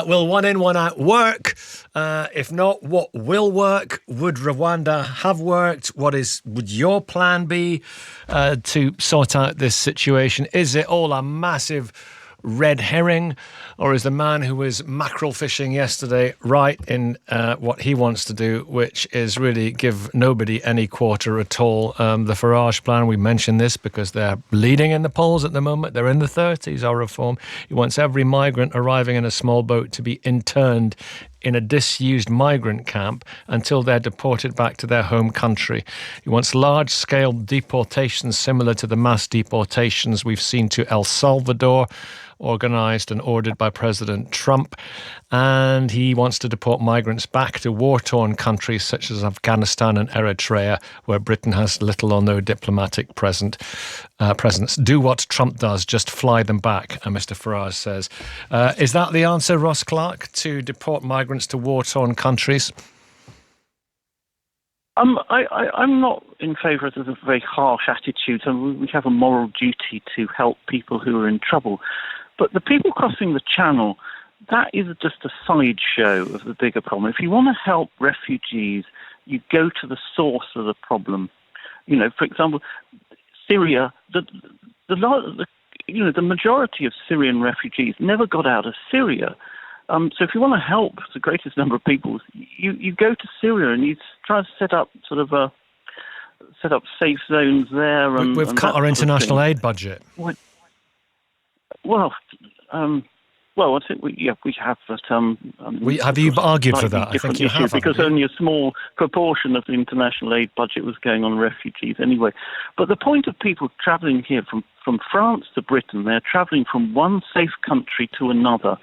Will one in, one out work? If not, what will work? Would Rwanda have worked? Would your plan be to sort out this situation? Is it all a massive red herring, or is the man who was mackerel fishing yesterday right in what he wants to do, which is really give nobody any quarter at all? The Farage plan, we mentioned this because they're leading in the polls at the moment. They're in the 30s, our reform. He wants every migrant arriving in a small boat to be interned in a disused migrant camp until they're deported back to their home country. He wants large-scale deportations similar to the mass deportations we've seen to El Salvador, organised and ordered by President Trump. And he wants to deport migrants back to war-torn countries such as Afghanistan and Eritrea, where Britain has little or no diplomatic presence. Do what Trump does, just fly them back, Mr. Farage says. Is that the answer, Ross Clark, to deport migrants to war-torn countries? I'm not in favour of a very harsh attitude, and we have a moral duty to help people who are in trouble. But the people crossing the Channel, that is just a sideshow of the bigger problem. If you want to help refugees, you go to the source of the problem. For example, Syria, the majority of Syrian refugees never got out of Syria. So if you want to help the greatest number of people, you go to Syria and you try to set up safe zones there. We've cut our international aid budget. I think we have, but have you argued for that? I think you have, because only a small proportion of the international aid budget was going on refugees anyway. But the point of people travelling here from France to Britain, they're travelling from one safe country to another.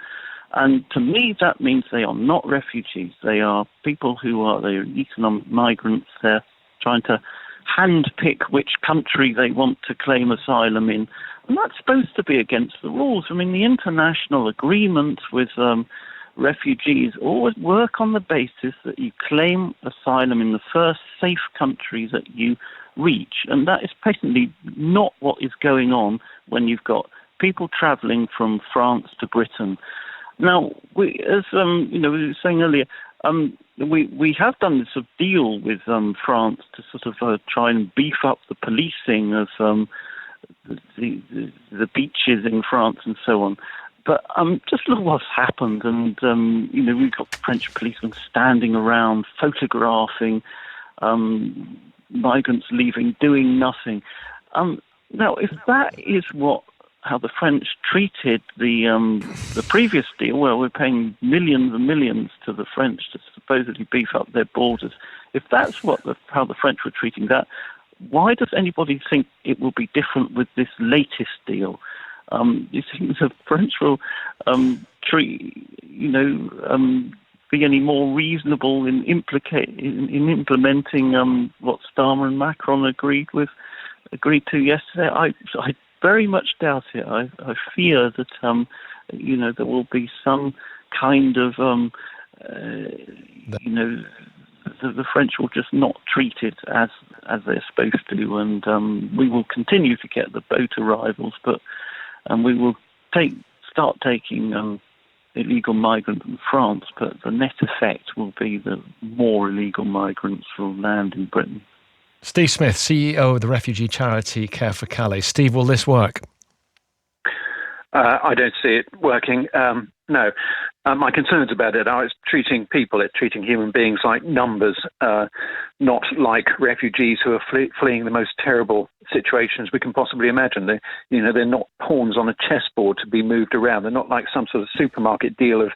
And to me, that means they are not refugees. They are people they're economic migrants. They're trying to handpick which country they want to claim asylum in. And that's supposed to be against the rules. I mean, the international agreements with refugees always work on the basis that you claim asylum in the first safe country that you reach. And that is patently not what is going on when you've got people travelling from France to Britain. Now, as we were saying earlier, we have done this sort of deal with France to sort of try and beef up the policing of the beaches in France and so on. But just look what's happened, and we've got French policemen standing around photographing migrants leaving, doing nothing. Now, if that is how the French treated the previous deal, where we're paying millions and millions to the French to supposedly beef up their borders, if that's how the French were treating that, why does anybody think it will be different with this latest deal? Do you think the French will be any more reasonable in implementing what Starmer and Macron agreed to yesterday? I very much doubt it. I fear that there will be some kind of the French will just not treat it as they're supposed to, and we will continue to get the boat arrivals, but we will start taking illegal migrants from France, but the net effect will be that more illegal migrants will land in Britain. Steve Smith, CEO of the refugee charity Care for Calais. Steve, will this work? I don't see it working. No. My concerns about it are it's treating human beings like numbers, not like refugees who are fleeing the most terrible situations we can possibly imagine. They're not pawns on a chessboard to be moved around. They're not like some sort of supermarket deal of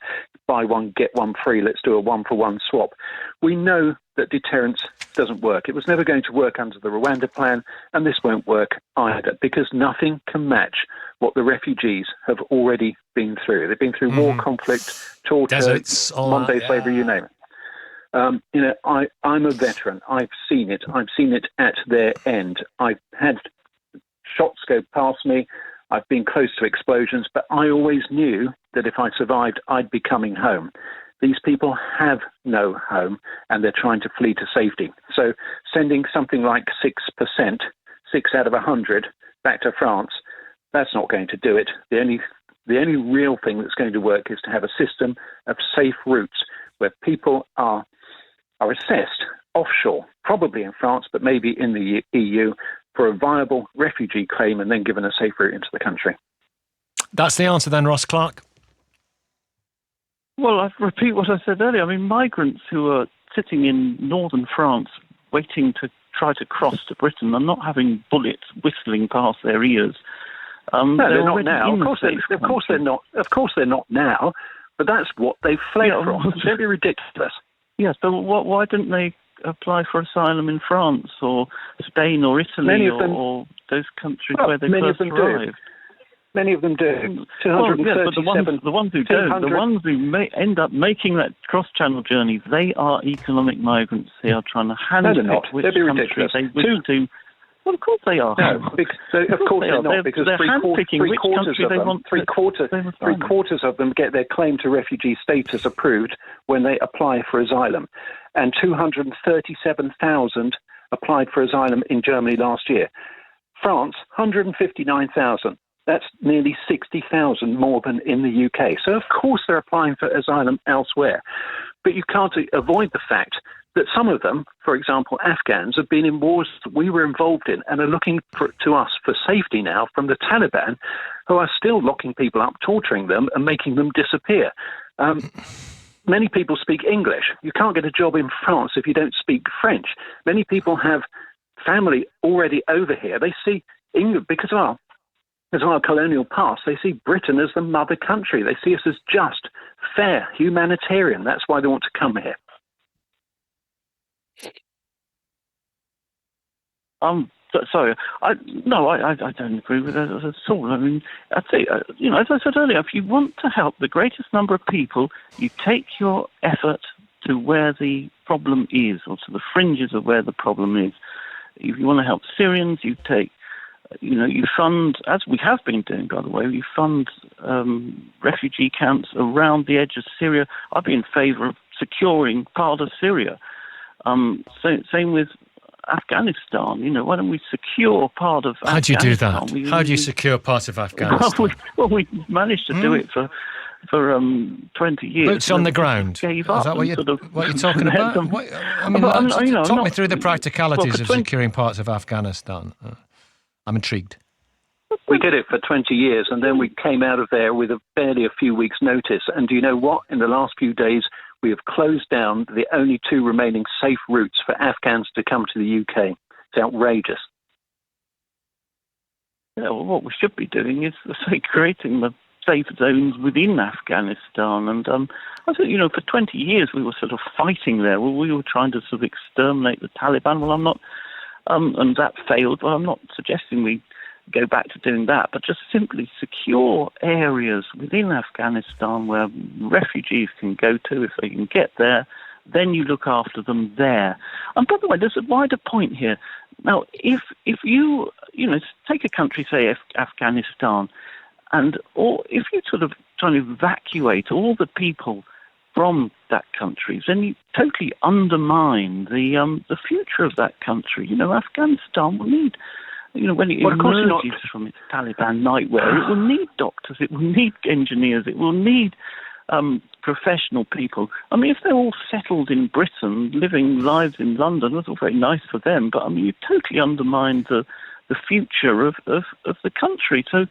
buy one, get one free, let's do a one-for-one swap. We know that deterrence doesn't work. It was never going to work under the Rwanda plan, and this won't work either, because nothing can match what the refugees have already been through. They've been through war, conflict, torture, deserts, modern-day slavery, you name it. I'm a veteran. I've seen it. I've seen it at their end. I've had shots go past me. I've been close to explosions, but I always knew that if I survived, I'd be coming home. These people have no home, and they're trying to flee to safety. So sending something like 6%, 6 out of 100, back to France, that's not going to do it. The only The only real thing that's going to work is to have a system of safe routes where people are assessed offshore, probably in France, but maybe in the EU, for a viable refugee claim and then given a safe route into the country. That's the answer then, Ross Clark. Well, I repeat what I said earlier. I mean, migrants who are sitting in northern France waiting to try to cross to Britain are not having bullets whistling past their ears. No, they're not now. Of course they're not. Of course they're not now. But that's what they've fled from. It's very ridiculous. Yes, but why didn't they apply for asylum in France or Spain or Italy or those countries where they first arrived? Many of them do. But the ones who don't, the ones who end up making that cross-channel journey, they are economic migrants. They are trying to handpick which country they wish to. Well, of course they are. No, of course they're not, because three quarters of them get their claim to refugee status approved when they apply for asylum, and 237,000 applied for asylum in Germany last year. France, 159,000. That's nearly 60,000 more than in the UK. So, of course, they're applying for asylum elsewhere. But you can't avoid the fact that some of them, for example, Afghans, have been in wars that we were involved in and are looking to us for safety now from the Taliban, who are still locking people up, torturing them and making them disappear. Many people speak English. You can't get a job in France if you don't speak French. Many people have family already over here. They see England, because of our colonial past, they see Britain as the mother country. They see us as just, fair, humanitarian. That's why they want to come here. Sorry. I don't agree with that at all. I mean, I'd say, as I said earlier, if you want to help the greatest number of people, you take your effort to where the problem is, or to the fringes of where the problem is. If you want to help Syrians, you take, you fund, as we have been doing, by the way, you fund refugee camps around the edge of Syria. I'd be in favour of securing part of Syria. Same with Afghanistan. Why don't we secure part of Afghanistan? How do you do that? How do you secure part of Afghanistan? We managed to do it for 20 years. Boots on the ground. Is that what you're talking about? Talk me through the practicalities of securing parts of Afghanistan. I'm intrigued. We did it for 20 years, and then we came out of there with barely a few weeks' notice. And do you know what? In the last few days, we have closed down the only two remaining safe routes for Afghans to come to the UK. It's outrageous. Yeah, well, what we should be doing is, creating the safe zones within Afghanistan. And I think, for 20 years we were sort of fighting there. Well, we were trying to sort of exterminate the Taliban. Well, I'm not, and that failed. Well, I'm not suggesting we go back to doing that, but just simply secure areas within Afghanistan where refugees can go to if they can get there. Then you look after them there. And by the way, there's a wider point here. Now, if you take a country, say Afghanistan, or if you sort of try to evacuate all the people from that country, then you totally undermine the future of that country. Afghanistan will need, when it emerges from its Taliban nightmare, it will need doctors, it will need engineers, it will need professional people. I mean, if they're all settled in Britain, living lives in London, that's all very nice for them, but I mean, you totally undermine the future of the country. So,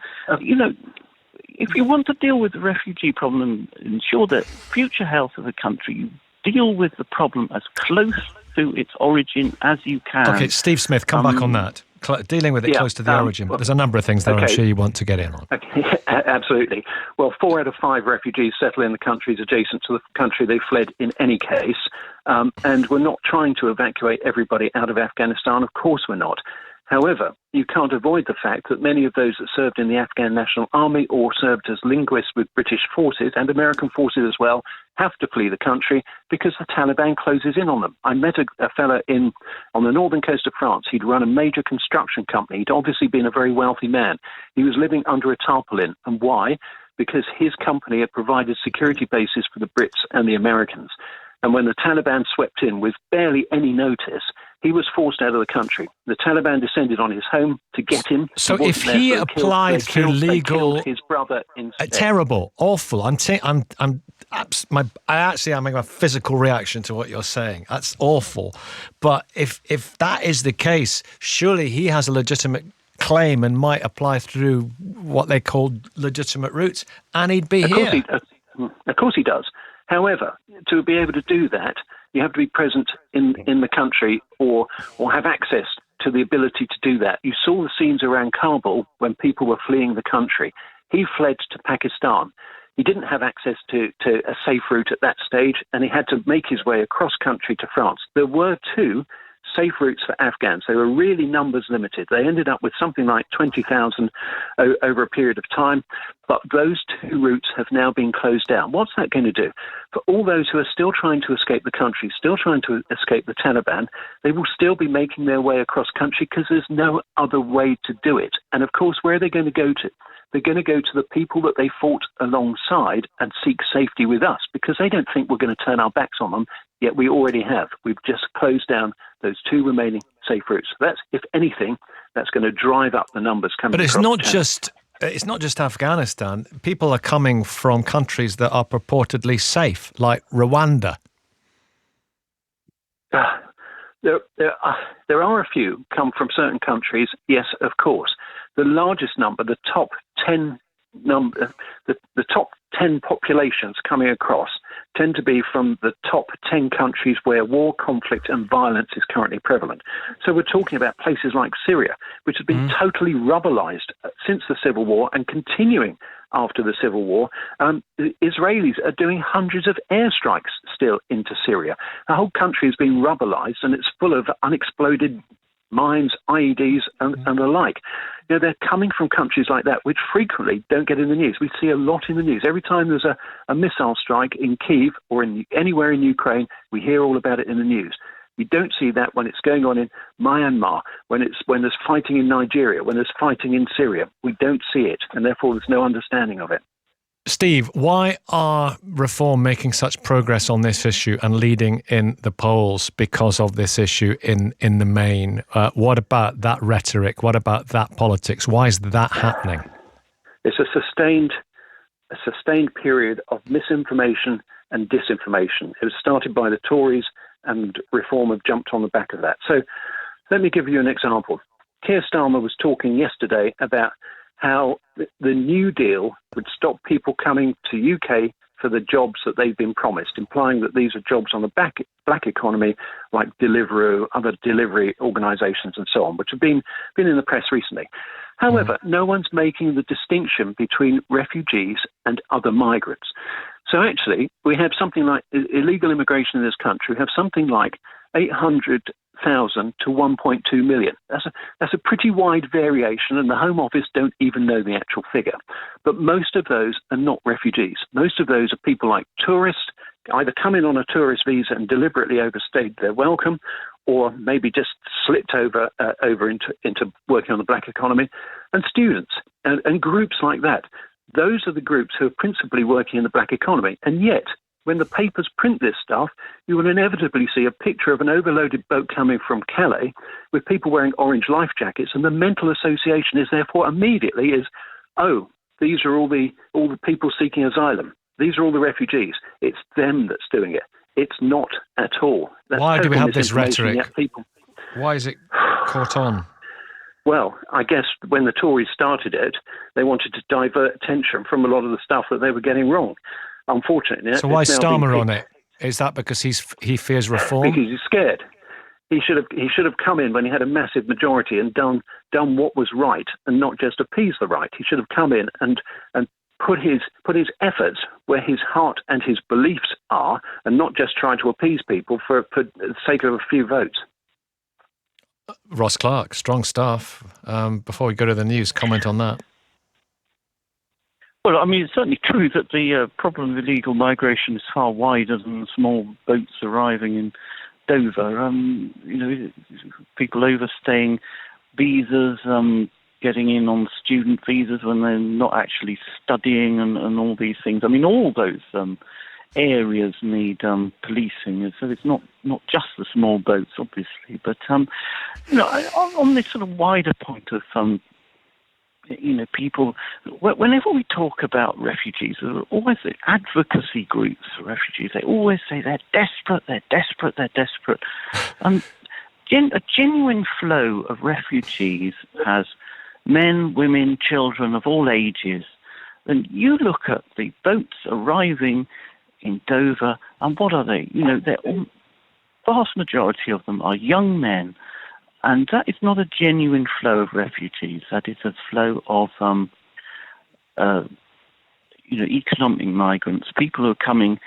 if you want to deal with the refugee problem and ensure the future health of the country, you deal with the problem as close to its origin as you can. Okay, Steve Smith, come back on that. Dealing with it close to the origin, but there's a number of things there I'm sure you want to get in on. Okay. Absolutely. Well, 4 out of 5 refugees settle in the countries adjacent to the country they fled in any case, and we're not trying to evacuate everybody out of Afghanistan. Of course we're not. However, you can't avoid the fact that many of those that served in the Afghan National Army or served as linguists with British forces and American forces as well have to flee the country because the Taliban closes in on them. I met a fella on the northern coast of France. He'd run a major construction company. He'd obviously been a very wealthy man. He was living under a tarpaulin. And why? Because his company had provided security bases for the Brits and the Americans. And when the Taliban swept in with barely any notice, He was forced out of the country. The Taliban descended on his home to get him. So if he applied through legal, they killed his brother instead. Terrible, awful. I actually am having a physical reaction to what you're saying. That's awful. But if that is the case, surely he has a legitimate claim and might apply through what they call legitimate routes, and he'd be here. Of course he does. However, to be able to do that, you have to be present in the country or have access to the ability to do that. You saw the scenes around Kabul when people were fleeing the country. He fled to Pakistan. He didn't have access to a safe route at that stage, and he had to make his way across country to France. There were 2 safe routes for Afghans. They were really numbers limited. They ended up with something like 20,000 over a period of time, but those 2 routes have now been closed down. What's that going to do? For all those who are still trying to escape the country, still trying to escape the Taliban, they will still be making their way across country because there's no other way to do it. And of course, where are they going to go to? They're going to go to the people that they fought alongside and seek safety with us because they don't think we're going to turn our backs on them, yet we already have. We've just closed down those 2 remaining safe routes. That's, if anything, that's going to drive up the numbers coming. But it's not just Afghanistan. People are coming from countries that are purportedly safe, like Rwanda. There are a few come from certain countries, yes, of course. The largest number, the top 10 populations coming across tend to be from the top 10 countries where war, conflict and violence is currently prevalent. So we're talking about places like Syria, which has been totally rubberized since the civil war and continuing after the civil war. The Israelis are doing hundreds of airstrikes still into Syria. The whole country has been rubberized and it's full of unexploded mines, IEDs and the like. You know, they're coming from countries like that, which frequently don't get in the news. We see a lot in the news. Every time there's a missile strike in Kyiv or anywhere in Ukraine, we hear all about it in the news. We don't see that when it's going on in Myanmar, when there's fighting in Nigeria, when there's fighting in Syria. We don't see it, and therefore there's no understanding of it. Steve, why are Reform making such progress on this issue and leading in the polls because of this issue in the main? What about that rhetoric? What about that politics? Why is that happening? It's a sustained period of misinformation and disinformation. It was started by the Tories, and Reform have jumped on the back of that. So let me give you an example. Keir Starmer was talking yesterday about how the New Deal would stop people coming to UK for the jobs that they've been promised, implying that these are jobs on the black economy, like Deliveroo, other delivery organisations and so on, which have been in the press recently. However, no one's making the distinction between refugees and other migrants. So actually, we have something like illegal immigration in this country. We have something like 800,000 to 1.2 million. That's a pretty wide variation, and the Home Office don't even know the actual figure. But most of those are not refugees. Most of those are people like tourists, either come in on a tourist visa and deliberately overstayed their welcome, or maybe just slipped over into working on the black economy, and students and groups like that. Those are the groups who are principally working in the black economy. And yet, when the papers print this stuff, you will inevitably see a picture of an overloaded boat coming from Calais with people wearing orange life jackets, and the mental association is therefore immediately these are all the people seeking asylum. These are all the refugees. It's them that's doing it. It's not at all. Why do we have this rhetoric? Why is it caught on? Well, I guess when the Tories started it, they wanted to divert attention from a lot of the stuff that they were getting wrong. Unfortunately. So why is Starmer on it? Is that because he fears reform? Because he's scared. He should have come in when he had a massive majority and done what was right and not just appease the right. He should have come in and put his efforts where his heart and his beliefs are, and not just try to appease people for the sake of a few votes. Ross Clark, strong stuff. Before we go to the news, comment on that. Well, I mean, it's certainly true that the problem of illegal migration is far wider than small boats arriving in Dover. People overstaying visas, getting in on student visas when they're not actually studying, and all these things. I mean, all those areas need policing. So it's not just the small boats, obviously, but on this sort of wider point of people, whenever we talk about refugees, there are always the advocacy groups for refugees. They always say they're desperate, they're desperate, they're desperate. A genuine flow of refugees has men, women, children of all ages. And you look at the boats arriving in Dover, and what are they? The vast majority of them are young men. And that is not a genuine flow of refugees. That is a flow of, economic migrants, people who are coming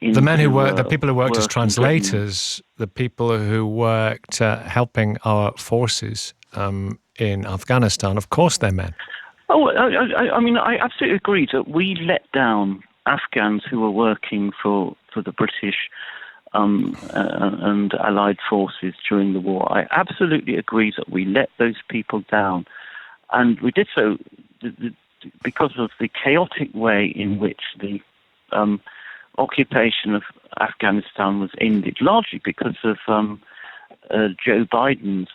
in. The men who work, the people who worked as translators, the people who worked helping our forces in Afghanistan, of course they're men. Oh, I absolutely agree that we let down Afghans who were working for the British and Allied forces during the war. I absolutely agree that we let those people down. And we did so because of the chaotic way in which the occupation of Afghanistan was ended, largely because of Joe Biden's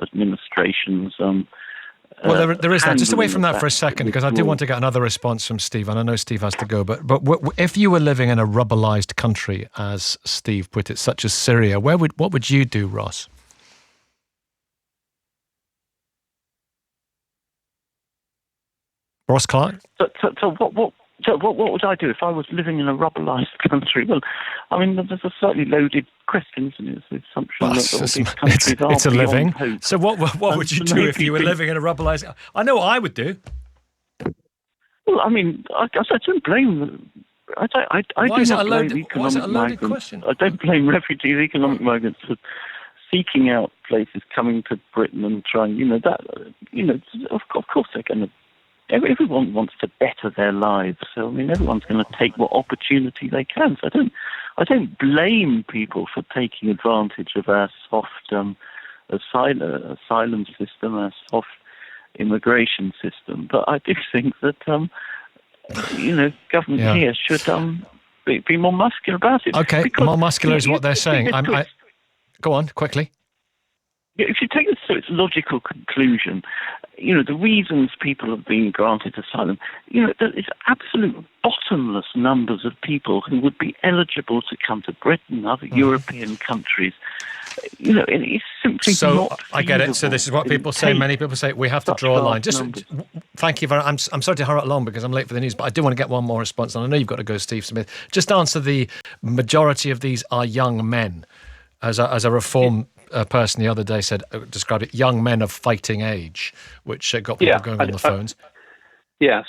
administration's well, there is that. Just away from that for a second, because I do want to get another response from Steve, and I know Steve has to go. But if you were living in a rubberized country, as Steve put it, such as Syria, what would you do, Ross? Ross Clark? So what would I do if I was living in a rubberized country? Well, I mean, there's a slightly loaded question, isn't it? It's the assumption that all these countries are it's a living. Hope. So what would you do if you were living in a rubberized? I know what I would do. Well, I mean, I don't blame them. I don't blame refugees, economic migrants for seeking out places, coming to Britain and trying. Of course they're going to. Everyone wants to better their lives, so I mean, everyone's going to take what opportunity they can. So I don't blame people for taking advantage of our soft asylum system, our soft immigration system. But I do think that government here should be more muscular about it. Okay, more muscular is what they're saying. Go on quickly. If you take this to its logical conclusion, the reasons people have been granted asylum, there is absolute bottomless numbers of people who would be eligible to come to Britain, other European countries. It's simply not. I get it. So this is what people say. Many people say we have to draw a line. Thank you very much. I'm sorry to hurry it along because I'm late for the news, but I do want to get one more response. And I know you've got to go, Steve Smith. Just answer the majority of these are young men. As a reform person the other day described it, young men of fighting age, which got people going on the phones.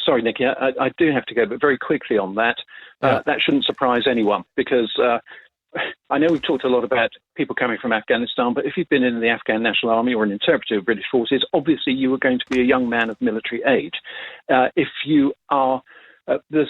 Sorry, Nicky, I do have to go, but very quickly on that. That shouldn't surprise anyone because I know we've talked a lot about people coming from Afghanistan, but if you've been in the Afghan National Army or an interpreter of British forces, obviously you are going to be a young man of military age. If you are there's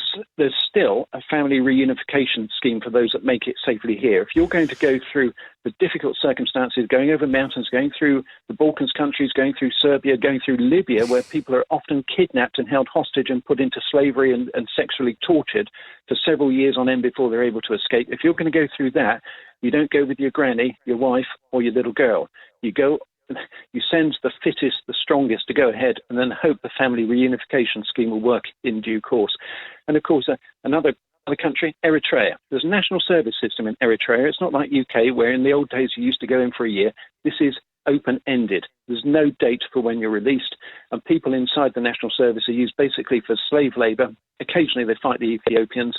still a family reunification scheme for those that make it safely here. If you're going to go through the difficult circumstances, going over mountains, going through the Balkans countries, going through Serbia, going through Libya, where people are often kidnapped and held hostage and put into slavery and sexually tortured for several years on end before they're able to escape. If you're going to go through that, you don't go with your granny, your wife, or your little girl. You send the fittest, the strongest to go ahead and then hope the family reunification scheme will work in due course. And of course, another country, Eritrea. There's a national service system in Eritrea. It's not like UK, where in the old days you used to go in for a year. This is open-ended. There's no date for when you're released. And people inside the national service are used basically for slave labour. Occasionally they fight the Ethiopians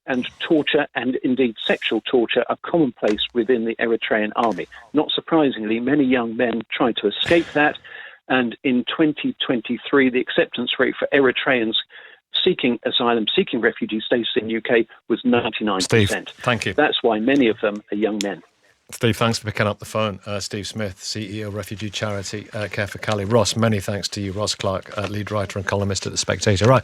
and torture and indeed sexual torture are commonplace within the Eritrean army. Not surprisingly, many young men tried to escape that, and in 2023, the acceptance rate for Eritreans seeking asylum, seeking refugee status in UK was 99%. Steve, thank you. That's why many of them are young men. Steve, thanks for picking up the phone. Steve Smith, CEO, refugee charity Care for Cali. Ross, many thanks to you. Ross Clark, lead writer and columnist at The Spectator. Right.